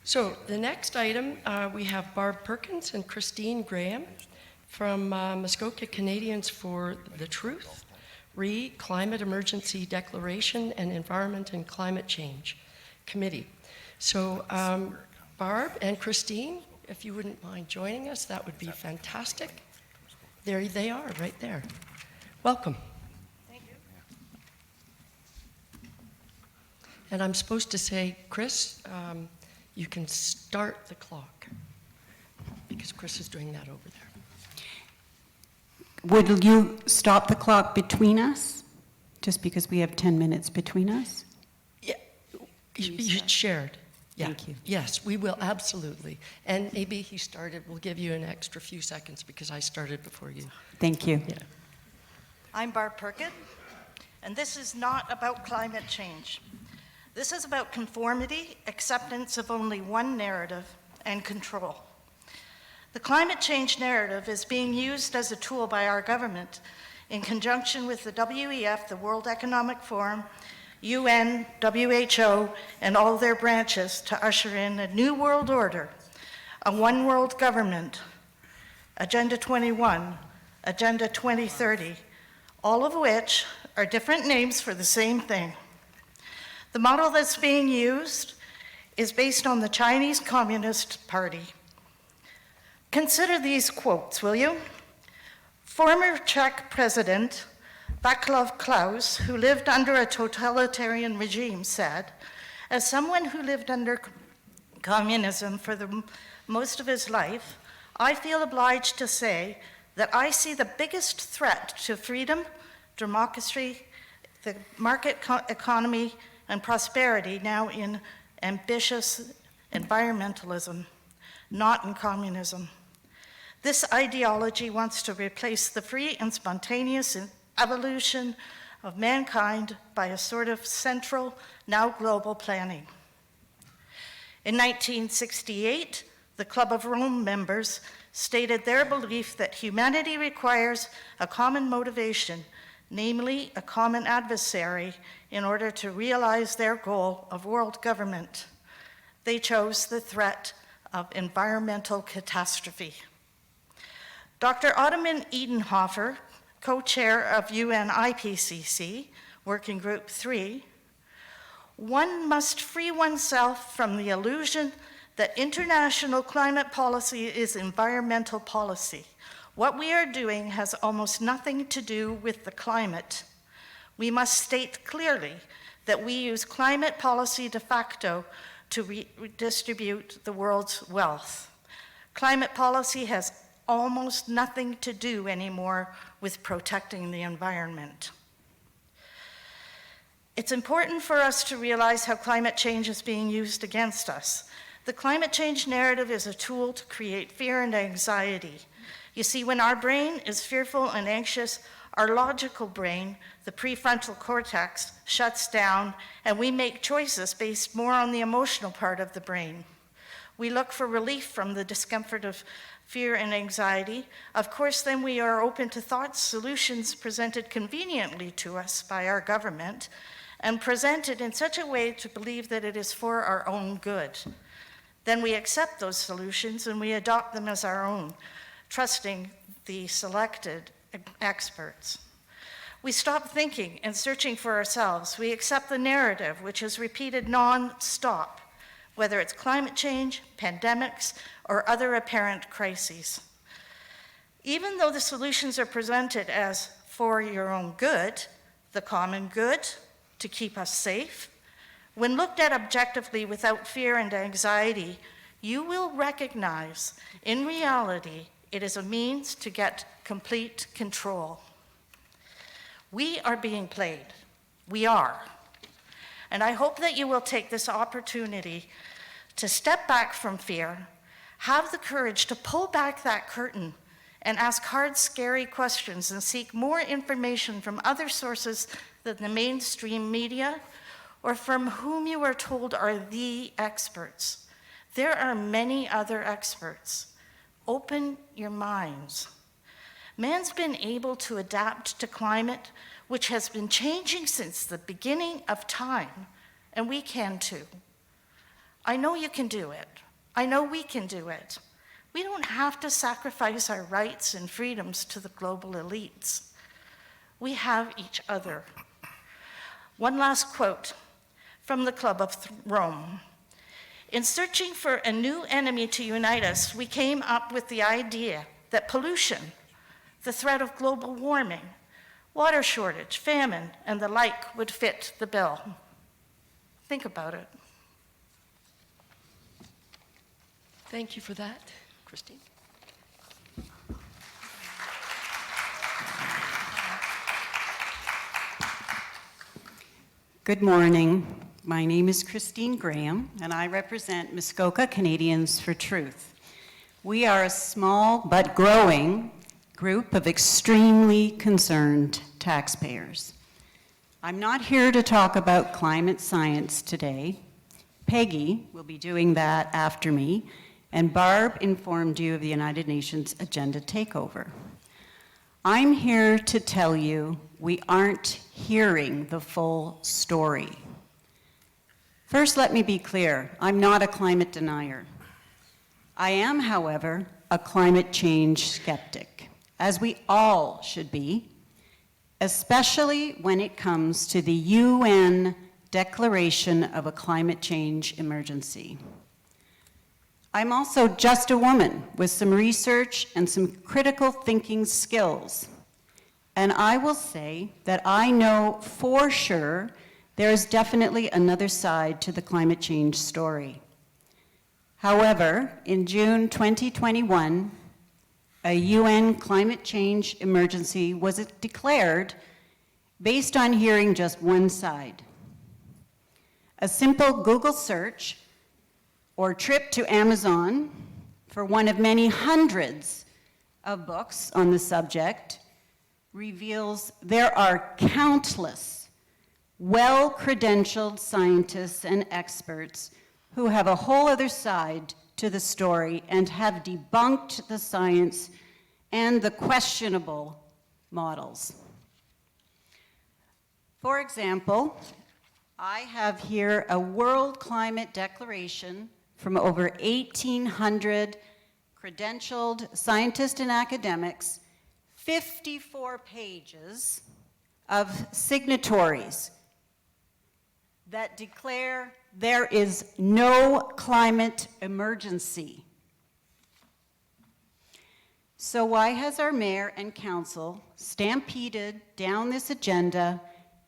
So the next item, we have Barb Perkins and Christine Graham from Muskoka Canadians for the Truth, Climate Emergency Declaration and Environment and Climate Change Committee. So Barb and Christine, if you wouldn't mind joining us, that would be fantastic. There they are, right there. Welcome. Thank you. And I'm supposed to say, Chris, you can start the clock because Chris is doing that over there. Would you stop the clock between us? Just because we have 10 minutes between us? Yeah, you shared. Yeah. Thank you. Yes, we will, absolutely. And maybe he started, we'll give you an extra few seconds because I started before you. Thank you. Yeah. I'm Barb Perkins, and this is not about climate change. This is about conformity, acceptance of only one narrative, and control. The climate change narrative is being used as a tool by our government in conjunction with the WEF, the World Economic Forum, UN, WHO, and all their branches to usher in a new world order, a one world government, Agenda 21, Agenda 2030, all of which are different names for the same thing. The model that's being used is based on the Chinese Communist Party. Consider these quotes, will you? Former Czech President Václav Klaus, who lived under a totalitarian regime, said, "As someone who lived under communism for most of his life, I feel obliged to say that I see the biggest threat to freedom, democracy, the market economy, and prosperity now in ambitious environmentalism, not in communism. This ideology wants to replace the free and spontaneous evolution of mankind by a sort of central, now global planning." In 1968, the Club of Rome members stated their belief that humanity requires a common motivation, namely a common adversary, in order to realize their goal of world government. They chose the threat of environmental catastrophe. Dr. Ottoman Edenhofer, co-chair of UN IPCC, Working Group 3, "One must free oneself from the illusion that international climate policy is environmental policy. What we are doing has almost nothing to do with the climate. We must state clearly that we use climate policy de facto to redistribute the world's wealth. Climate policy has almost nothing to do anymore with protecting the environment." It's important for us to realize how climate change is being used against us. The climate change narrative is a tool to create fear and anxiety. You see, when our brain is fearful and anxious, our logical brain, the prefrontal cortex, shuts down, and we make choices based more on the emotional part of the brain. We look for relief from the discomfort of fear and anxiety. Of course, then we are open to thoughts, solutions presented conveniently to us by our government, and presented in such a way to believe that it is for our own good. Then we accept those solutions and we adopt them as our own, trusting the selected experts. We stop thinking and searching for ourselves. We accept the narrative, which is repeated non-stop, whether it's climate change, pandemics, or other apparent crises. Even though the solutions are presented as for your own good, the common good, to keep us safe, when looked at objectively without fear and anxiety, you will recognize, in reality, it is a means to get complete control. We are being played. We are. And I hope that you will take this opportunity to step back from fear, have the courage to pull back that curtain and ask hard, scary questions and seek more information from other sources than the mainstream media or from whom you are told are the experts. There are many other experts. Open your minds. Man's been able to adapt to climate, which has been changing since the beginning of time, and we can too. I know you can do it. I know we can do it. We don't have to sacrifice our rights and freedoms to the global elites. We have each other. One last quote from the Club of Rome. In searching for a new enemy to unite us, we came up with the idea that pollution, the threat of global warming, water shortage, famine, and the like would fit the bill. Think about it. Thank you for that, Christine. Good morning. My name is Christine Graham, and I represent Muskoka Canadians for Truth. We are a small but growing group of extremely concerned taxpayers. I'm not here to talk about climate science today. Peggy will be doing that after me, and Barb informed you of the United Nations Agenda Takeover. I'm here to tell you we aren't hearing the full story. First, let me be clear, I'm not a climate denier. I am, however, a climate change skeptic, as we all should be, especially when it comes to the UN declaration of a climate change emergency. I'm also just a woman with some research and some critical thinking skills. And I will say that I know for sure there is definitely another side to the climate change story. However, in June 2021, a UN climate change emergency was declared based on hearing just one side. A simple Google search or trip to Amazon for one of many hundreds of books on the subject reveals there are countless well-credentialed scientists and experts who have a whole other side to the story and have debunked the science and the questionable models. For example, I have here a World Climate Declaration from over 1,800 credentialed scientists and academics, 54 pages of signatories that declare there is no climate emergency. So why has our mayor and council stampeded down this agenda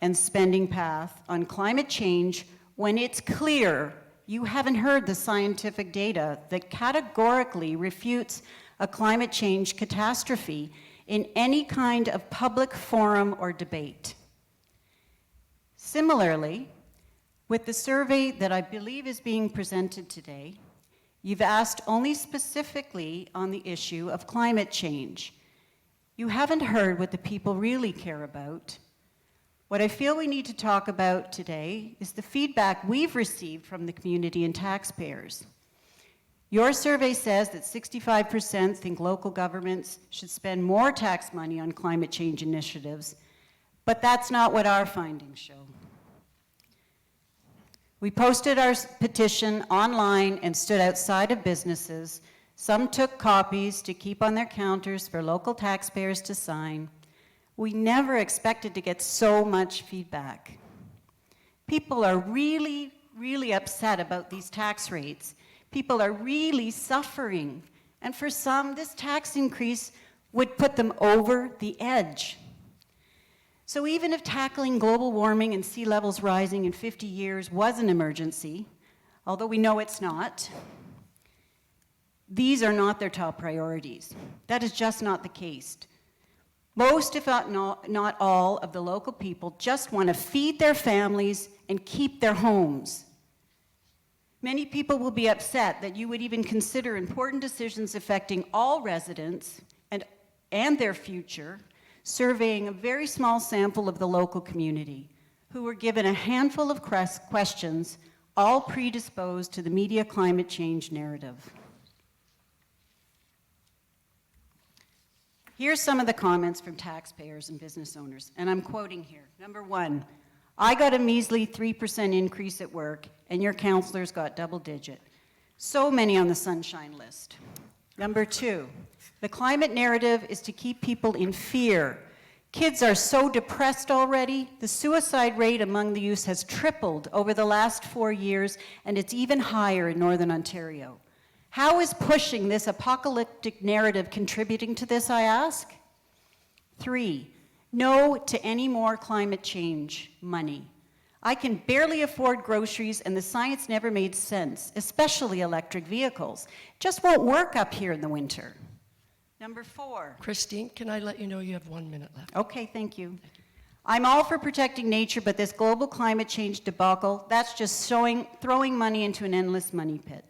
and spending path on climate change when it's clear you haven't heard the scientific data that categorically refutes a climate change catastrophe in any kind of public forum or debate? Similarly, with the survey that I believe is being presented today, you've asked only specifically on the issue of climate change. You haven't heard what the people really care about. What I feel we need to talk about today is the feedback we've received from the community and taxpayers. Your survey says that 65% think local governments should spend more tax money on climate change initiatives, but that's not what our findings show. We posted our petition online and stood outside of businesses. Some took copies to keep on their counters for local taxpayers to sign. We never expected to get so much feedback. People are really, really upset about these tax rates. People are really suffering. And for some, this tax increase would put them over the edge. So even if tackling global warming and sea levels rising in 50 years was an emergency, although we know it's not, these are not their top priorities. That is just not the case. Most, if not all, of the local people just want to feed their families and keep their homes. Many people will be upset that you would even consider important decisions affecting all residents and their future, surveying a very small sample of the local community, who were given a handful of questions, all predisposed to the media climate change narrative. Here's some of the comments from taxpayers and business owners, and I'm quoting here. Number one, I got a measly 3% increase at work, and your counselors got double-digit. So many on the sunshine list. Number 2, the climate narrative is to keep people in fear. Kids are so depressed already. The suicide rate among the youth has tripled over the last 4 years, and it's even higher in Northern Ontario. How is pushing this apocalyptic narrative contributing to this, I ask? 3, no to any more climate change money. I can barely afford groceries, and the science never made sense, especially electric vehicles. Just won't work up here in the winter. Number 4. Christine, can I let you know you have 1 minute left? Okay, thank you. I'm all for protecting nature, but this global climate change debacle, that's just throwing money into an endless money pit.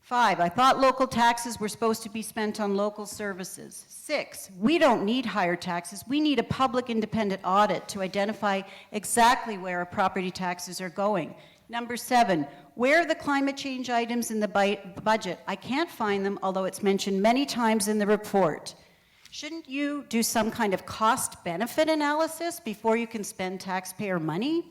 5, I thought local taxes were supposed to be spent on local services. 6, we don't need higher taxes. We need a public independent audit to identify exactly where our property taxes are going. Number 7, where are the climate change items in the budget? I can't find them, although it's mentioned many times in the report. Shouldn't you do some kind of cost-benefit analysis before you can spend taxpayer money?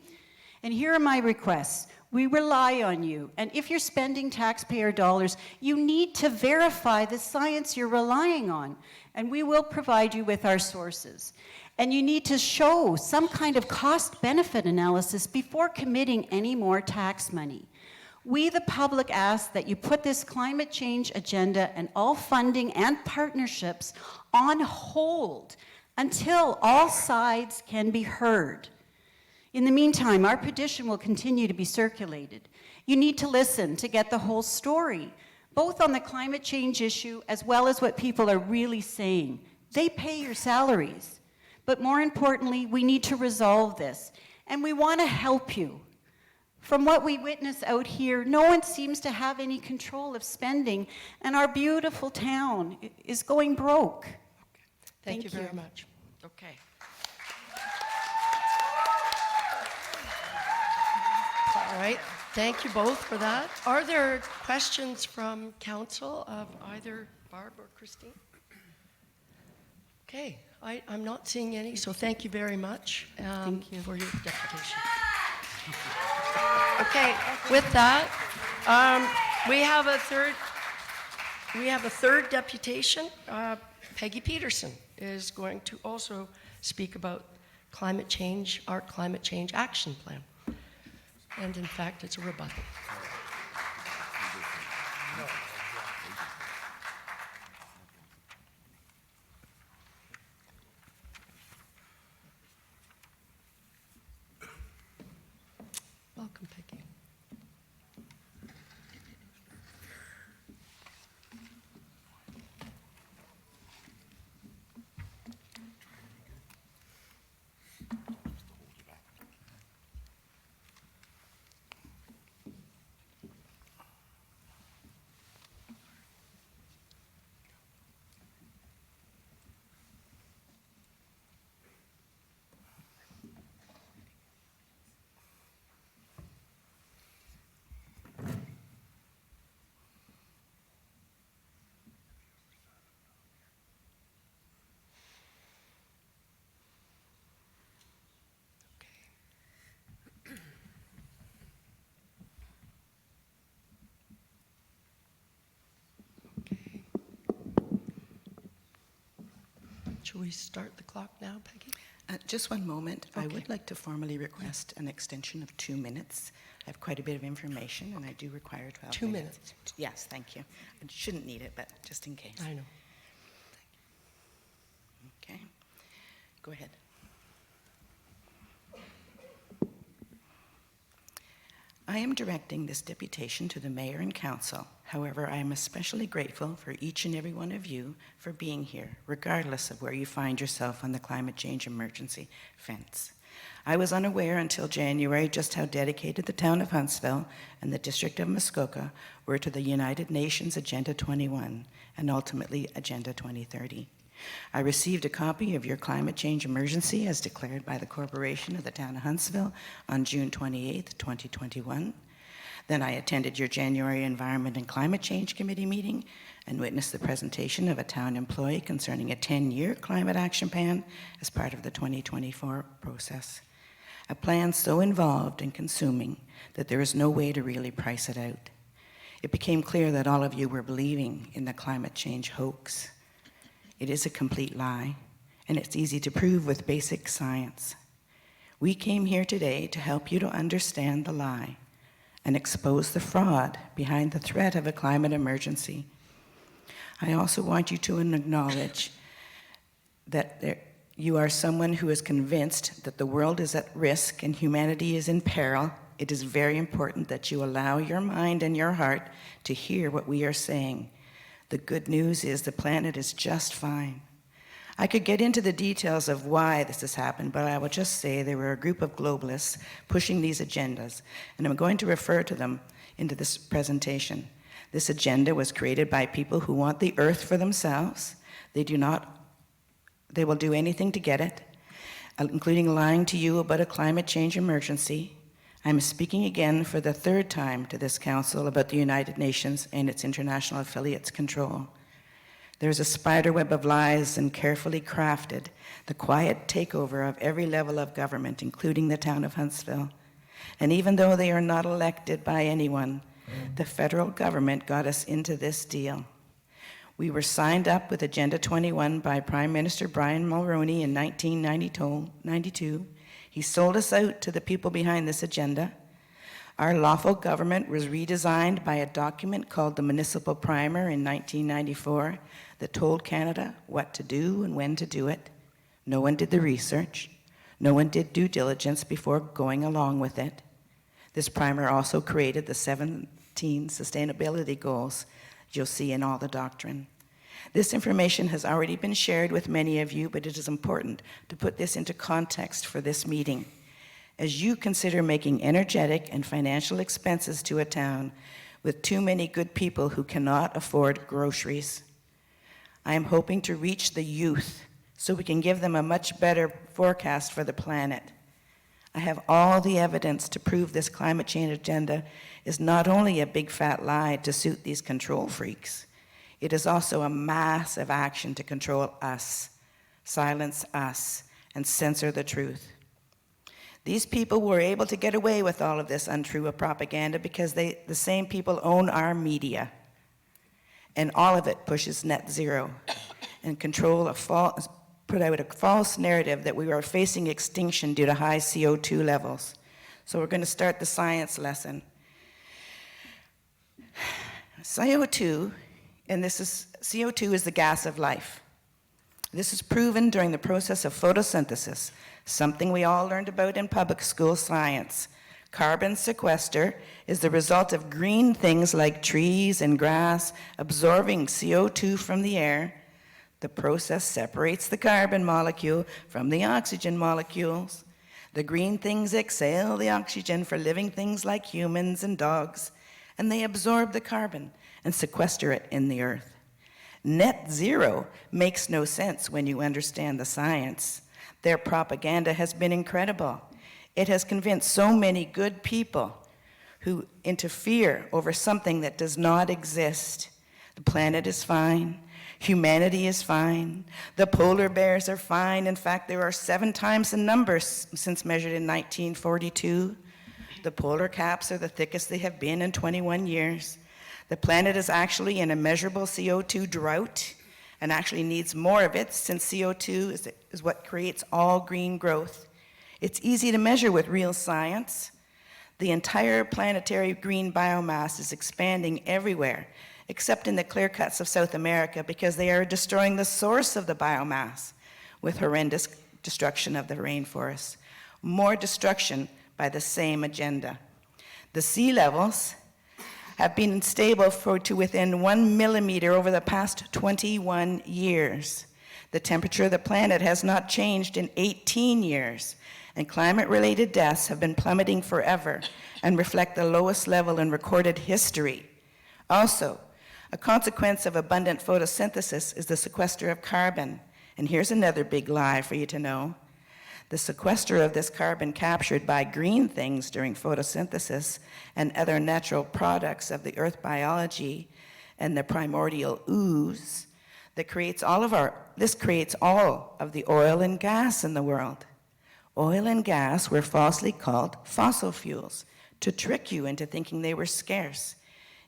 And here are my requests. We rely on you, and if you're spending taxpayer dollars, you need to verify the science you're relying on, and we will provide you with our sources. And you need to show some kind of cost-benefit analysis before committing any more tax money. We, the public, ask that you put this climate change agenda and all funding and partnerships on hold until all sides can be heard. In the meantime, our petition will continue to be circulated. You need to listen to get the whole story, both on the climate change issue as well as what people are really saying. They pay your salaries. But more importantly, we need to resolve this, and we want to help you. From what we witness out here, no one seems to have any control of spending, and our beautiful town is going broke. Thank you very much. Okay. All right, thank you both for that. Are there questions from council of either Barb or Christine? Okay, I'm not seeing any, so thank you very much for your deputation. Okay, with that, we have a third deputation. Peggy Peterson is going to also speak about climate change, our climate change action plan. And in fact, it's a rebuttal. Welcome, Peggy. Should we start the clock now, Peggy? Just one moment. Okay. I would like to formally request an extension of 2 minutes. I have quite a bit of information, and I do require 12 2 minutes. minutes. Yes, thank you. I shouldn't need it, but just in case. I know. Okay. Go ahead. I am directing this deputation to the Mayor and Council. However, I am especially grateful for each and every one of you for being here, regardless of where you find yourself on the climate change emergency fence. I was unaware until January just how dedicated the town of Huntsville and the District of Muskoka were to the United Nations Agenda 21 and ultimately Agenda 2030. I received a copy of your climate change emergency as declared by the Corporation of the Town of Huntsville on June 28, 2021. Then I attended your January Environment and Climate Change Committee meeting and witnessed the presentation of a town employee concerning a 10-year climate action plan as part of the 2024 process. a plan so involved and consuming that there is no way to really price it out. It became clear that all of you were believing in the climate change hoax. It is a complete lie, and it's easy to prove with basic science. We came here today to help you to understand the lie and expose the fraud behind the threat of a climate emergency. I also want you to acknowledge that you are someone who is convinced that the world is at risk and humanity is in peril. It is very important that you allow your mind and your heart to hear what we are saying. The good news is the planet is just fine. I could get into the details of why this has happened, but I will just say there were a group of globalists pushing these agendas, and I'm going to refer to them into this presentation. This agenda was created by people who want the earth for themselves. They will do anything to get it, including lying to you about a climate change emergency. I'm speaking again for the third time to this council about the United Nations and its international affiliates' control. There's a spider web of lies and carefully crafted, the quiet takeover of every level of government, including the town of Huntsville. And even though they are not elected by anyone, the federal government got us into this deal. We were signed up with Agenda 21 by Prime Minister Brian Mulroney in 1992. He sold us out to the people behind this agenda. Our lawful government was redesigned by a document called the Municipal Primer in 1994 that told Canada what to do and when to do it. No one did the research. No one did due diligence before going along with it. This primer also created the 17 sustainability goals you'll see in all the doctrine. This information has already been shared with many of you, but it is important to put this into context for this meeting. As you consider making energetic and financial expenses to a town with too many good people who cannot afford groceries, I am hoping to reach the youth so we can give them a much better forecast for the planet. I have all the evidence to prove this climate change agenda is not only a big fat lie to suit these control freaks, it is also a massive action to control us, silence us, and censor the truth. These people were able to get away with all of this untrue propaganda because the same people own our media. And all of it pushes net zero and put out a false narrative that we are facing extinction due to high CO2 levels. So we're going to start the science lesson. CO2 is the gas of life. This is proven during the process of photosynthesis, something we all learned about in public school science. Carbon sequester is the result of green things like trees and grass absorbing CO2 from the air. The process separates the carbon molecule from the oxygen molecules. The green things exhale the oxygen for living things like humans and dogs, and they absorb the carbon and sequester it in the earth. Net zero makes no sense when you understand the science. Their propaganda has been incredible. It has convinced so many good people who interfere over something that does not exist. The planet is fine. Humanity is fine. The polar bears are fine. In fact, there are 7 times the number since measured in 1942. The polar caps are the thickest they have been in 21 years. The planet is actually in a measurable CO2 drought and actually needs more of it, since CO2 is what creates all green growth. It's easy to measure with real science. The entire planetary green biomass is expanding everywhere, except in the clear cuts of South America, because they are destroying the source of the biomass with horrendous destruction of the rainforests. More destruction by the same agenda. The sea levels have been stable to within 1 millimeter over the past 21 years. The temperature of the planet has not changed in 18 years, and climate-related deaths have been plummeting forever and reflect the lowest level in recorded history. Also, a consequence of abundant photosynthesis is the sequester of carbon. And here's another big lie for you to know. The sequester of this carbon captured by green things during photosynthesis and other natural products of the earth biology and the primordial ooze that creates all of the oil and gas in the world. Oil and gas were falsely called fossil fuels to trick you into thinking they were scarce,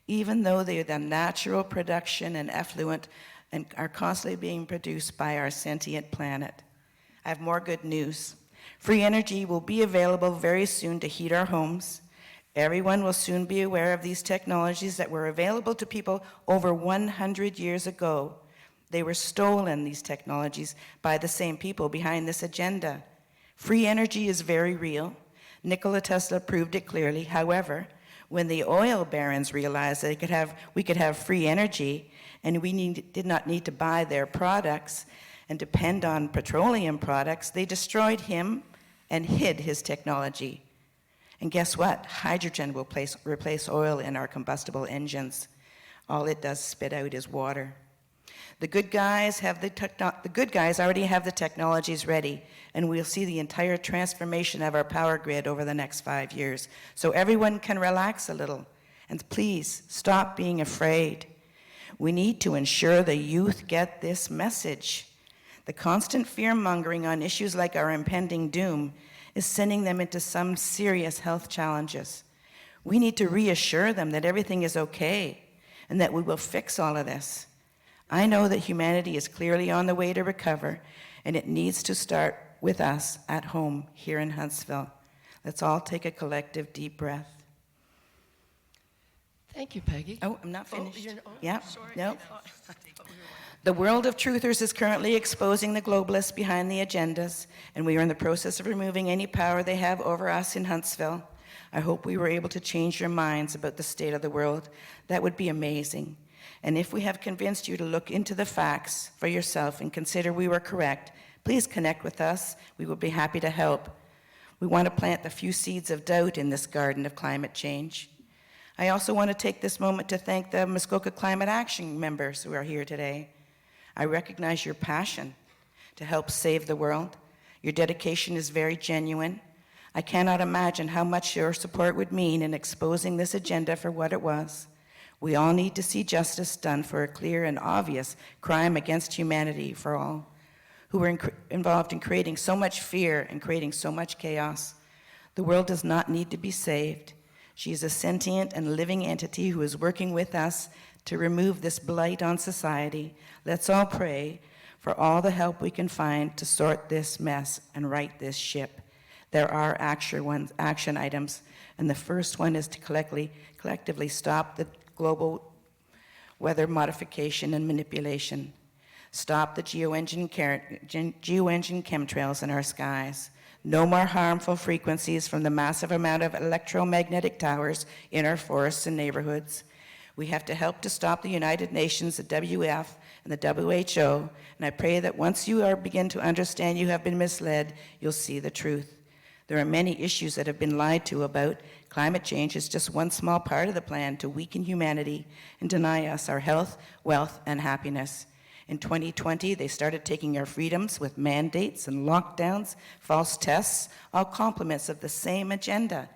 even though they are the natural production and effluent and are constantly being produced by our sentient planet. I have more good news. Free energy will be available very soon to heat our homes. Everyone will soon be aware of these technologies that were available to people over 100 years ago. They were stolen, these technologies, by the same people behind this agenda. Free energy is very real. Nikola Tesla proved it clearly. However, when the oil barons realized that we could have free energy and did not need to buy their products and depend on petroleum products, they destroyed him and hid his technology. And guess what? Hydrogen will replace oil in our combustible engines. All it does spit out is water. The good guys already have the technologies ready, and we'll see the entire transformation of our power grid over the next 5 years. So everyone can relax a little, and please stop being afraid. We need to ensure the youth get this message. The constant fear-mongering on issues like our impending doom is sending them into some serious health challenges. We need to reassure them that everything is okay and that we will fix all of this. I know that humanity is clearly on the way to recover, and it needs to start with us at home here in Huntsville. Let's all take a collective deep breath. Thank you, Peggy. Oh, I'm not finished. Yeah. Sorry. No. The world of truthers is currently exposing the globalists behind the agendas, and we are in the process of removing any power they have over us in Huntsville. I hope we were able to change your minds about the state of the world. That would be amazing. And if we have convinced you to look into the facts for yourself and consider we were correct, please connect with us. We will be happy to help. We want to plant the few seeds of doubt in this garden of climate change. I also want to take this moment to thank the Muskoka Climate Action members who are here today. I recognize your passion to help save the world. Your dedication is very genuine. I cannot imagine how much your support would mean in exposing this agenda for what it was. We all need to see justice done for a clear and obvious crime against humanity for all who were involved in creating so much fear and creating so much chaos. The world does not need to be saved. She is a sentient and living entity who is working with us to remove this blight on society. Let's all pray for all the help we can find to sort this mess and right this ship. There are action items, and the first one is to collectively stop the global weather modification and manipulation. Stop the geoengine chemtrails in our skies. No more harmful frequencies from the massive amount of electromagnetic towers in our forests and neighborhoods. We have to help to stop the United Nations, the WF, and the WHO, and I pray that once you begin to understand you have been misled, you'll see the truth. There are many issues that have been lied to about. Climate change is just one small part of the plan to weaken humanity and deny us our health, wealth, and happiness. In 2020, they started taking our freedoms with mandates and lockdowns, false tests, all complements of the same agenda.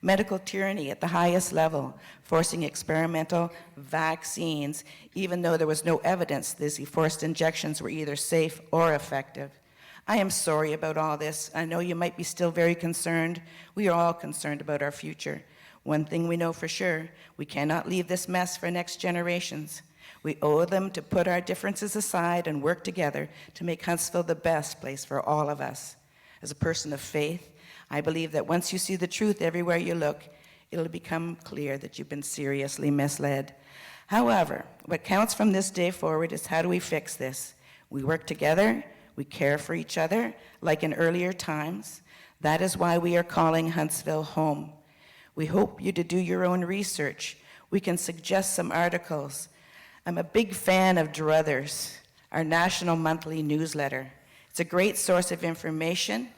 Medical tyranny at the highest level, forcing experimental vaccines, even though there was no evidence these forced injections were either safe or effective. I am sorry about all this. I know you might be still very concerned. We are all concerned about our future. One thing we know for sure, we cannot leave this mess for next generations. We owe them to put our differences aside and work together to make Huntsville the best place for all of us. As a person of faith, I believe that once you see the truth everywhere you look, it'll become clear that you've been seriously misled. However, what counts from this day forward is how do we fix this? We work together, we care for each other, like in earlier times. That is why we are calling Huntsville home. We hope you to do your own research. We can suggest some articles. I'm a big fan of Druthers, our national monthly newsletter. It's a great source of information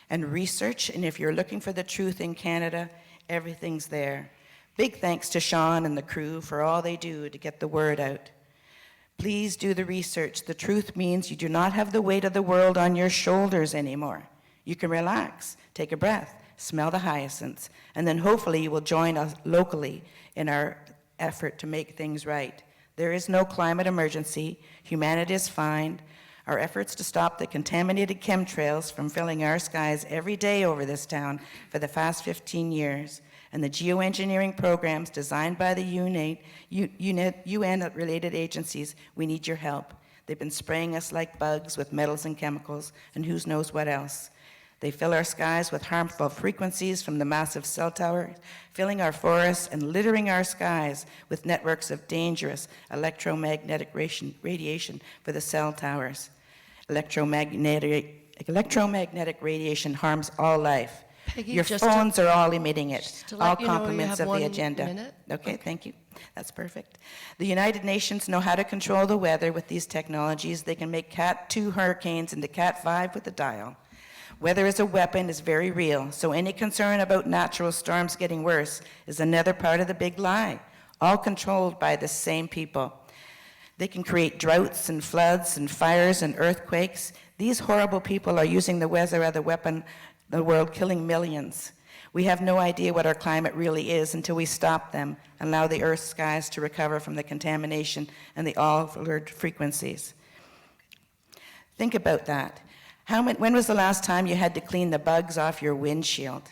and research, and if you're looking for the truth in Canada, everything's there. Big thanks to Sean and the crew for all they do to get the word out. Please do the research. The truth means you do not have the weight of the world on your shoulders anymore. You can relax, take a breath, smell the hyacinths, and then hopefully you will join us locally in our effort to make things right. There is no climate emergency. Humanity is fine. Our efforts to stop the contaminated chemtrails from filling our skies every day over this town for the past 15 years, and the geoengineering programs designed by the UN-related agencies, we need your help. They've been spraying us like bugs with metals and chemicals, and who knows what else. They fill our skies with harmful frequencies from the massive cell towers, filling our forests and littering our skies with networks of dangerous electromagnetic radiation for the cell towers. Electromagnetic radiation harms all life. Peggy, Your just phones are all emitting it. just to All let you know you compliments have of the 1 agenda. minute. Okay, thank you. That's perfect. The United Nations know how to control the weather with these technologies. They can make Cat 2 hurricanes into Cat 5 with a dial. Weather as a weapon is very real, so any concern about natural storms getting worse is another part of the big lie, all controlled by the same people. They can create droughts and floods and fires and earthquakes. These horrible people are using the weather as a weapon, the world, killing millions. We have no idea what our climate really is until we stop them and allow the Earth's skies to recover from the contamination and the altered frequencies. Think about that. When was the last time you had to clean the bugs off your windshield?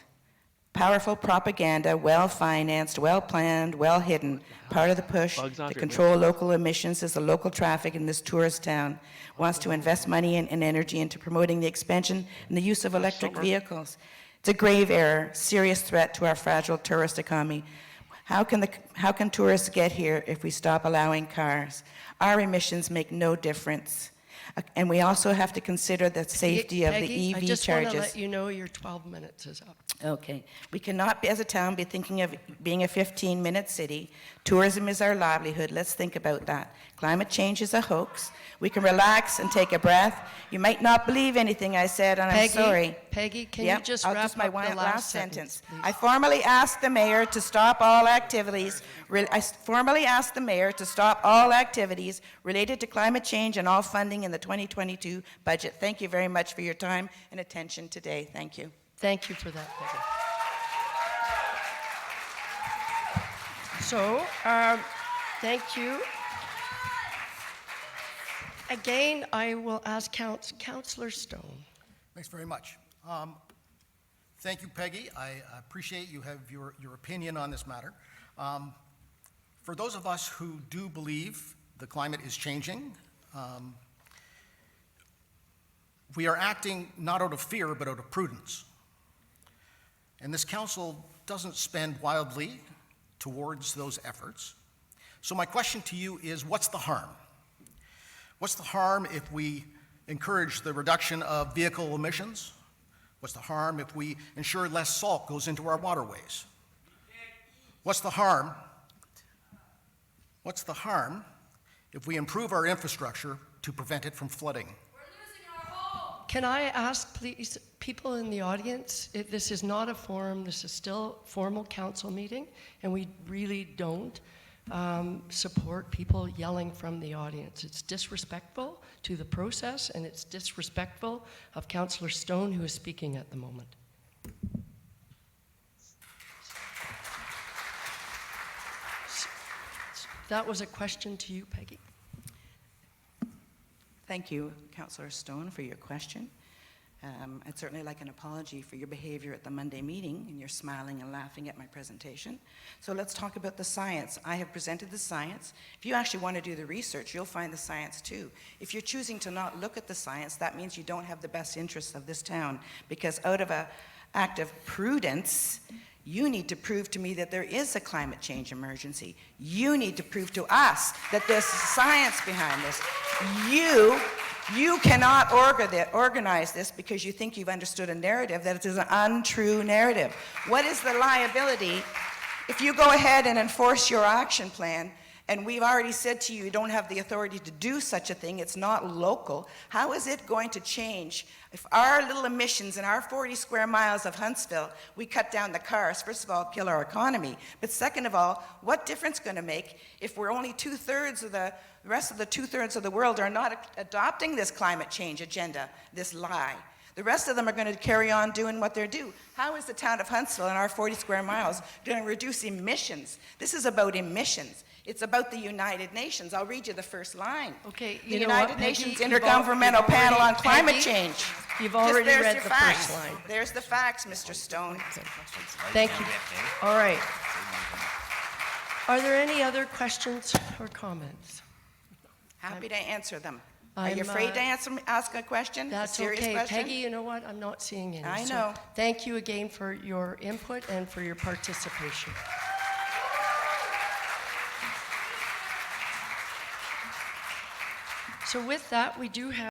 Powerful propaganda, well-financed, well-planned, well-hidden. Part of the push to control local emissions is the local traffic in this tourist town wants to invest money and energy into promoting the expansion and the use of electric vehicles. It's a grave error, serious threat to our fragile tourist economy. How can tourists get here if we stop allowing cars? Our emissions make no difference. And we also have to consider the safety of the EV I just charges. want to let you know your 12 minutes is up. Okay. We cannot, as a town, be thinking of being a 15-minute city. Tourism is our livelihood. Let's think about that. Climate change is a hoax. We can relax and take a breath. You might not believe anything I said, and I'm sorry. Peggy, can Yep, you just I'll wrap just my up the last sentence, please? I formally asked the mayor to stop all activities. I formally asked the mayor to stop all activities related to climate change and all funding in the 2022 budget. Thank you very much for your time and attention today. Thank you. Thank you for that, Peggy. So, thank you. Again, I will ask Councillor Stone. Thanks very much. Thank you, Peggy. I appreciate you have your opinion on this matter. For those of us who do believe the climate is changing, we are acting not out of fear, but out of prudence. And this council doesn't spend wildly towards those efforts. So my question to you is, what's the harm? What's the harm if we encourage the reduction of vehicle emissions? What's the harm if we ensure less salt goes into our waterways? What's the harm? What's the harm if we improve our infrastructure to prevent it from flooding? Can I ask, please, people in the audience, if this is not a forum, this is still a formal council meeting, and we really don't support people yelling from the audience. It's disrespectful to the process, and it's disrespectful of Councillor Stone, who is speaking at the moment. That was a question to you, Peggy. Thank you, Councillor Stone, for your question. I'd certainly like an apology for your behavior at the Monday meeting, and you're smiling and laughing at my presentation. So let's talk about the science. I have presented the science. If you actually want to do the research, you'll find the science too. If you're choosing to not look at the science, that means you don't have the best interests of this town, because out of an act of prudence, you need to prove to me that there is a climate change emergency. You need to prove to us that there's science behind this. You cannot organize this because you think you've understood a narrative that is an untrue narrative. What is the liability if you go ahead and enforce your action plan, and we've already said to you, you don't have the authority to do such a thing, it's not local? How is it going to change if our little emissions in our 40 square miles of Huntsville, we cut down the cars? First of all, kill our economy. But second of all, what difference going to make if we're only two-thirds of the rest of the two-thirds of the world are not adopting this climate change agenda, this lie? The rest of them are going to carry on doing what they're doing. How is the town of Huntsville and our 40 square miles going to reduce emissions? This is about emissions. It's about the United Nations. I'll read you the first line. Okay, The you know what, United Peggy? Nations You've Intergovernmental Panel on Climate Peggy, Change. You've already There's read your the facts. first line. There's the facts, Mr. Stone. Thank you. All right. Are there any other questions or comments? Happy to answer them. Are you I'm, afraid to ask a question? That's a serious okay. question? Peggy, you know what? I'm not seeing any. I So know. thank you again for your input and for your participation. So with that, we do have